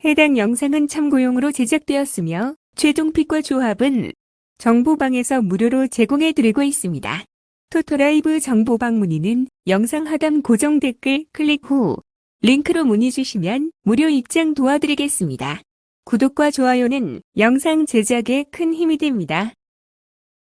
해당 영상은 참고용으로 제작되었으며 최종 픽과 조합은 정보방에서 무료로 제공해드리고 있습니다. 토토라이브 정보방 문의는 영상 하단 고정 댓글 클릭 후 링크로 문의 주시면 무료 입장 도와드리겠습니다. 구독과 좋아요는 영상 제작에 큰 힘이 됩니다.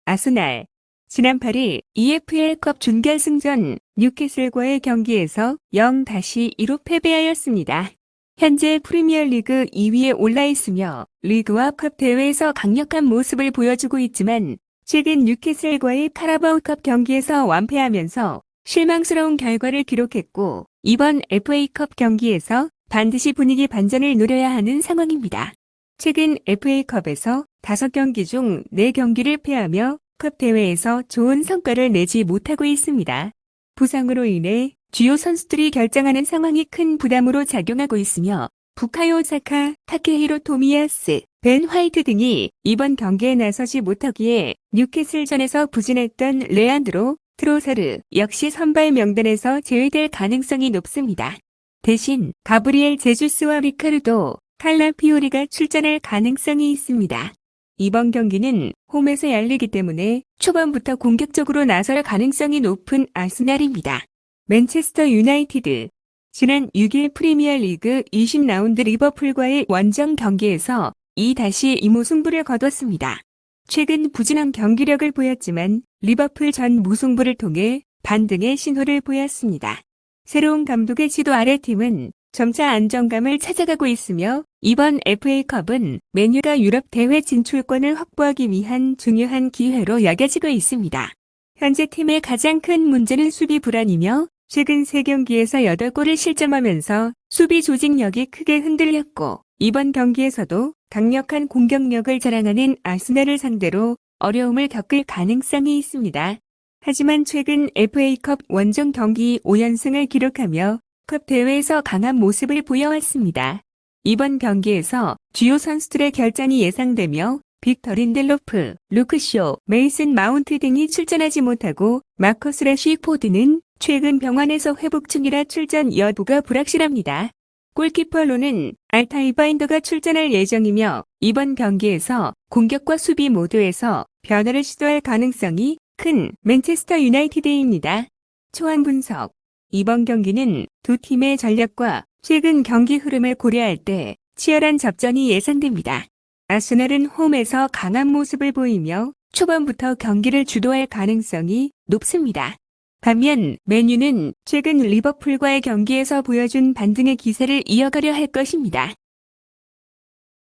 아스날 지난 8일 EFL컵 준결승전 뉴캐슬과의 경기에서 0-2로 패배하였습니다. 현재 프리미어리그 2위에 올라 있으며 리그와 컵 대회에서 강력한 모습을 보여주고 있지만 최근 뉴캐슬과의 카라바오컵 경기에서 완패하면서 실망스러운 결과를 기록했고 이번 FA컵 경기에서 반드시 분위기 반전을 노려야 하는 상황입니다. 최근 FA컵에서 5경기 중 4경기를 패하며 컵 대회에서 좋은 성과를 내지 못하고 있습니다. 부상으로 인해 주요 선수들이 결정하는 상황이 큰 부담으로 작용하고 있으며 부카요 사카, 타케히로 토미야스, 벤 화이트 등이 이번 경기에 나서지 못하기에 뉴캐슬전에서 부진했던 레안드로 트로사르 역시 선발 명단에서 제외될 가능성이 높습니다. 대신 가브리엘 제주스와 리카르도, 칼라피오리가 출전할 가능성이 있습니다. 이번 경기는 홈에서 열리기 때문에 초반부터 공격적으로 나설 가능성이 높은 아스날입니다. 맨체스터 유나이티드 지난 6일 프리미어리그 20라운드 리버풀과의 원정 경기에서 2-2 무승부를 거뒀습니다. 최근 부진한 경기력을 보였지만 리버풀 전 무승부를 통해 반등의 신호를 보였습니다. 새로운 감독의 지도 아래 팀은 점차 안정감을 찾아가고 있으며 이번 FA컵은 맨유가 유럽 대회 진출권을 확보하기 위한 중요한 기회로 여겨지고 있습니다. 현재 팀의 가장 큰 문제는 수비 불안이며 최근 3경기에서 8골을 실점하면서 수비 조직력이 크게 흔들렸고 이번 경기에서도 강력한 공격력을 자랑하는 아스날을 상대로 어려움을 겪을 가능성이 있습니다. 하지만 최근 FA컵 원정 경기 5연승을 기록하며 컵 대회에서 강한 모습을 보여왔습니다. 이번 경기에서 주요 선수들의 결장이 예상되며 빅터 린델로프, 루크쇼, 메이슨 마운트 등이 출전하지 못하고 마커스 래쉬포드는 최근 병원에서 회복 중이라 출전 여부가 불확실합니다. 골키퍼로는 알타이 바인더가 출전할 예정이며 이번 경기에서 공격과 수비 모두에서 변화를 시도할 가능성이 큰 맨체스터 유나이티드입니다. 초안 분석 이번 경기는 두 팀의 전력과 최근 경기 흐름을 고려할 때 치열한 접전이 예상됩니다. 아스날은 홈에서 강한 모습을 보이며 초반부터 경기를 주도할 가능성이 높습니다. 반면 맨유는 최근 리버풀과의 경기에서 보여준 반등의 기세를 이어가려 할 것입니다.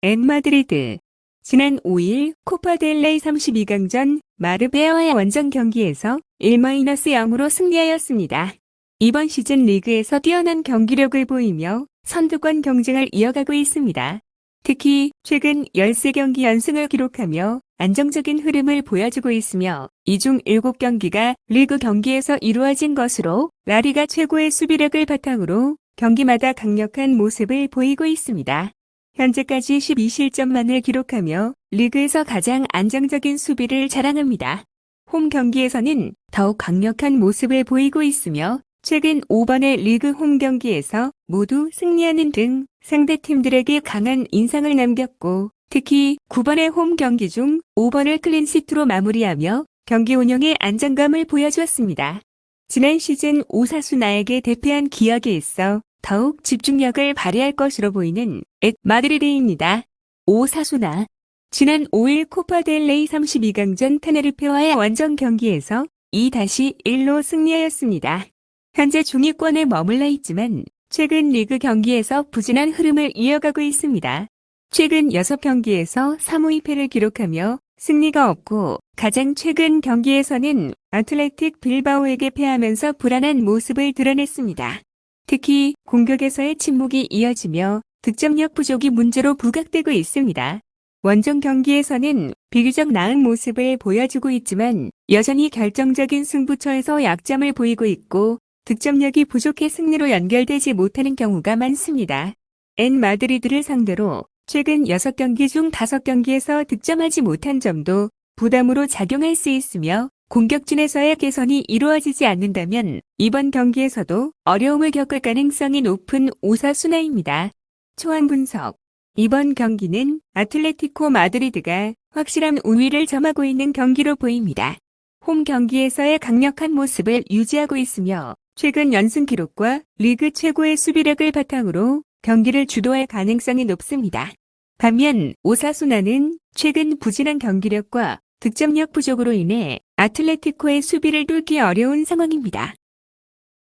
마드리드 지난 5일 코파 델 레이 32강전 마르베아와의 원정 경기에서 1-0으로 승리하였습니다. 이번 시즌 리그에서 뛰어난 경기력을 보이며 선두권 경쟁을 이어가고 있습니다. 특히 최근 13경기 연승을 기록하며 안정적인 흐름을 보여주고 있으며 이 중 7경기가 리그 경기에서 이루어진 것으로 라리가 최고의 수비력을 바탕으로 경기마다 강력한 모습을 보이고 있습니다. 현재까지 12실점만을 기록하며 리그에서 가장 안정적인 수비를 자랑합니다. 홈 경기에서는 더욱 강력한 모습을 보이고 있으며 최근 5번의 리그 홈 경기에서 모두 승리하는 등 상대팀들에게 강한 인상을 남겼고 특히 9번의 홈 경기 중 5번을 클린시트로 마무리하며 경기 운영에 안정감을 보여주었습니다. 지난 시즌 오사수나에게 대패한 기억이 있어 더욱 집중력을 발휘할 것으로 보이는 마드리드입니다. 오사수나 지난 5일 코파 델 레이 32강전 테네리페와의 원정 경기에서 2-1로 승리하였습니다. 현재 중위권에 머물러 있지만 최근 리그 경기에서 부진한 흐름을 이어가고 있습니다. 최근 6경기에서 3무2패를 기록하며 승리가 없고 가장 최근 경기에서는 아틀레틱 빌바오에게 패하면서 불안한 모습을 드러냈습니다. 특히 공격에서의 침묵이 이어지며 득점력 부족이 문제로 부각되고 있습니다. 원정 경기에서는 비교적 나은 모습을 보여주고 있지만 여전히 결정적인 승부처에서 약점을 보이고 있고 득점력이 부족해 승리로 연결되지 못하는 경우가 많습니다. 마드리드를 상대로 최근 6경기 중 5경기에서 득점하지 못한 점도 부담으로 작용할 수 있으며 공격진에서의 개선이 이루어지지 않는다면 이번 경기에서도 어려움을 겪을 가능성이 높은 오사수나입니다. 초안 분석 이번 경기는 아틀레티코 마드리드가 확실한 우위를 점하고 있는 경기로 보입니다. 홈 경기에서의 강력한 모습을 유지하고 있으며 최근 연승 기록과 리그 최고의 수비력을 바탕으로 경기를 주도할 가능성이 높습니다. 반면 오사수나는 최근 부진한 경기력과 득점력 부족으로 인해 아틀레티코의 수비를 뚫기 어려운 상황입니다.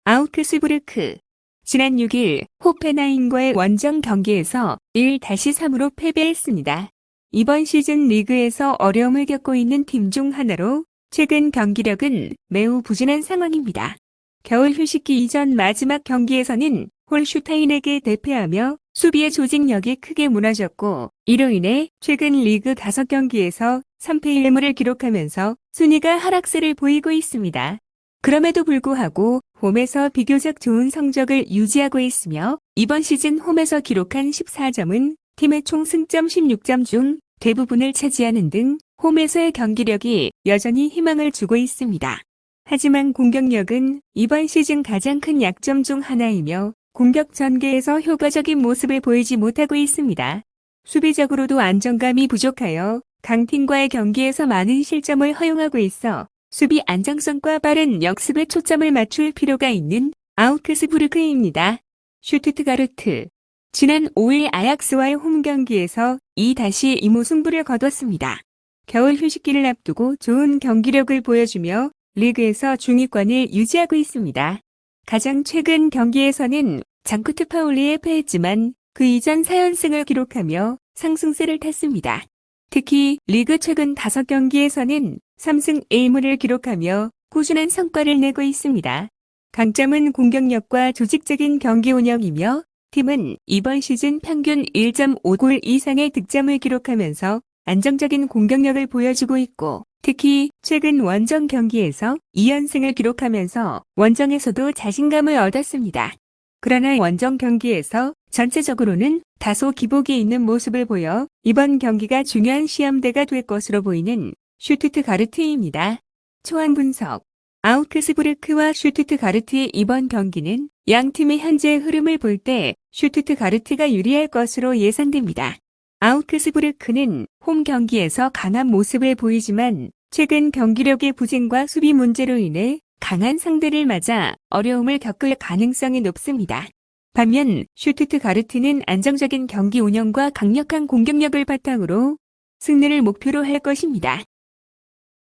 아우크스부르크 지난 6일 호펜하임과의 원정 경기에서 1-3으로 패배했습니다. 이번 시즌 리그에서 어려움을 겪고 있는 팀 중 하나로 최근 경기력은 매우 부진한 상황입니다. 겨울 휴식기 이전 마지막 경기에서는 홀슈타인에게 대패하며 수비의 조직력이 크게 무너졌고 이로 인해 최근 리그 5경기에서 3패 1무를 기록하면서 순위가 하락세를 보이고 있습니다. 그럼에도 불구하고 홈에서 비교적 좋은 성적을 유지하고 있으며 이번 시즌 홈에서 기록한 14점은 팀의 총 승점 16점 중 대부분을 차지하는 등 홈에서의 경기력이 여전히 희망을 주고 있습니다. 하지만 공격력은 이번 시즌 가장 큰 약점 중 하나이며 공격 전개에서 효과적인 모습을 보이지 못하고 있습니다. 수비적으로도 안정감이 부족하여 강팀과의 경기에서 많은 실점을 허용하고 있어 수비 안정성과 빠른 역습에 초점을 맞출 필요가 있는 아우크스부르크입니다. 슈투트가르트 지난 5일 아약스와의 홈 경기에서 2-2무 승부를 거뒀습니다. 겨울 휴식기를 앞두고 좋은 경기력을 보여주며 리그에서 중위권을 유지하고 있습니다. 가장 최근 경기에서는 장쿠트 파울리에 패했지만 그 이전 4연승을 기록하며 상승세를 탔습니다. 특히 리그 최근 5경기에서는 3승 1무를 기록하며 꾸준한 성과를 내고 있습니다. 강점은 공격력과 조직적인 경기 운영이며 팀은 이번 시즌 평균 1.5골 이상의 득점을 기록하면서 안정적인 공격력을 보여주고 있고 특히 최근 원정 경기에서 2연승을 기록하면서 원정에서도 자신감을 얻었습니다. 그러나 원정 경기에서 전체적으로는 다소 기복이 있는 모습을 보여 이번 경기가 중요한 시험대가 될 것으로 보이는 슈투트가르트입니다. 초안 분석 아우크스부르크와 슈투트가르트의 이번 경기는 양 팀의 현재 흐름을 볼 때 슈투트가르트가 유리할 것으로 예상됩니다. 아우크스부르크는 홈 경기에서 강한 모습을 보이지만 최근 경기력의 부진과 수비 문제로 인해 강한 상대를 맞아 어려움을 겪을 가능성이 높습니다. 반면 슈투트가르트는 안정적인 경기 운영과 강력한 공격력을 바탕으로 승리를 목표로 할 것입니다.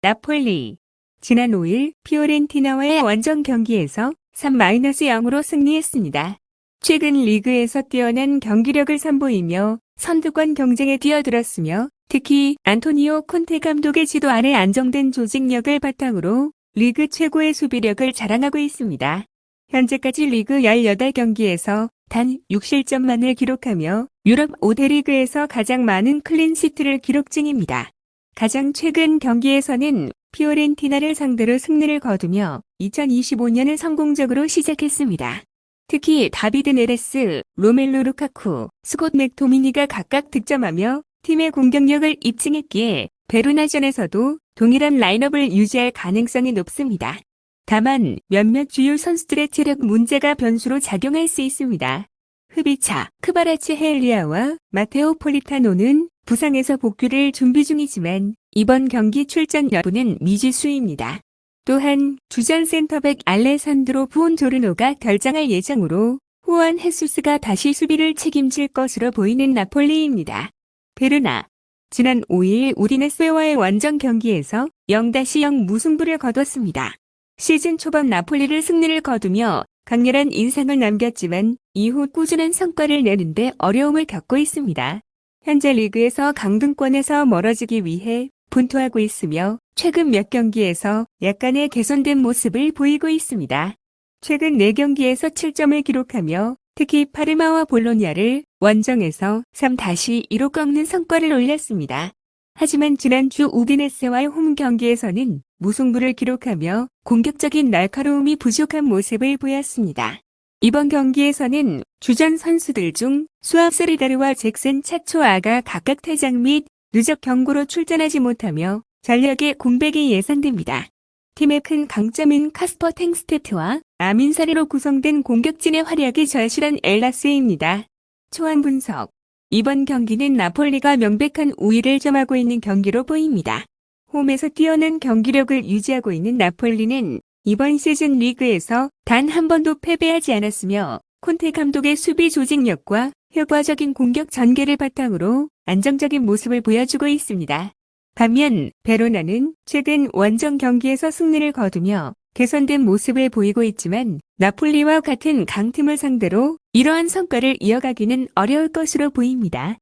나폴리 지난 5일 피오렌티나와의 원정 경기에서 3-0으로 승리했습니다. 최근 리그에서 뛰어난 경기력을 선보이며 선두권 경쟁에 뛰어들었으며 특히 안토니오 콘테 감독의 지도 아래 안정된 조직력을 바탕으로 리그 최고의 수비력을 자랑하고 있습니다. 현재까지 리그 18경기에서 단 6실점만을 기록하며 유럽 5대 리그에서 가장 많은 클린시트를 기록 중입니다. 가장 최근 경기에서는 피오렌티나를 상대로 승리를 거두며 2025년을 성공적으로 시작했습니다. 특히 다비드 네레스, 로멜로 루카쿠, 스콧 맥토미니가 각각 득점하며 팀의 공격력을 입증했기에 베로나전에서도 동일한 라인업을 유지할 가능성이 높습니다. 다만 몇몇 주요 선수들의 체력 문제가 변수로 작용할 수 있습니다. 흡이차, 크바라츠헬리아와 마테오 폴리타노는 부상에서 복귀를 준비 중이지만 이번 경기 출전 여부는 미지수입니다. 또한 주전 센터백 알레산드로 부온조르노가 결장할 예정으로 후안 헤수스가 다시 수비를 책임질 것으로 보이는 나폴리입니다. 베르나 지난 5일 우디네스와의 원정 경기에서 0-0 무승부를 거뒀습니다. 시즌 초반 나폴리를 승리를 거두며 강렬한 인상을 남겼지만 이후 꾸준한 성과를 내는데 어려움을 겪고 있습니다. 현재 리그에서 강등권에서 멀어지기 위해 분투하고 있으며 최근 몇 경기에서 약간의 개선된 모습을 보이고 있습니다. 최근 4경기에서 7점을 기록하며 특히 파르마와 볼로냐를 원정에서 3-2로 꺾는 성과를 올렸습니다. 하지만 지난주 우디네스와의 홈 경기에서는 무승부를 기록하며 공격적인 날카로움이 부족한 모습을 보였습니다. 이번 경기에서는 주전 선수들 중 수아 세리다르와 잭슨 차초아가 각각 퇴장 및 누적 경고로 출전하지 못하며 전력의 공백이 예상됩니다. 팀의 큰 강점인 카스퍼 탱스테트와 아민사리로 구성된 공격진의 활약이 절실한 엘라스입니다. 초안 분석 이번 경기는 나폴리가 명백한 우위를 점하고 있는 경기로 보입니다. 홈에서 뛰어난 경기력을 유지하고 있는 나폴리는 이번 시즌 리그에서 단 한 번도 패배하지 않았으며 콘테 감독의 수비 조직력과 효과적인 공격 전개를 바탕으로 안정적인 모습을 보여주고 있습니다. 반면 베로나는 최근 원정 경기에서 승리를 거두며 개선된 모습을 보이고 있지만 나폴리와 같은 강팀을 상대로 이러한 성과를 이어가기는 어려울 것으로 보입니다.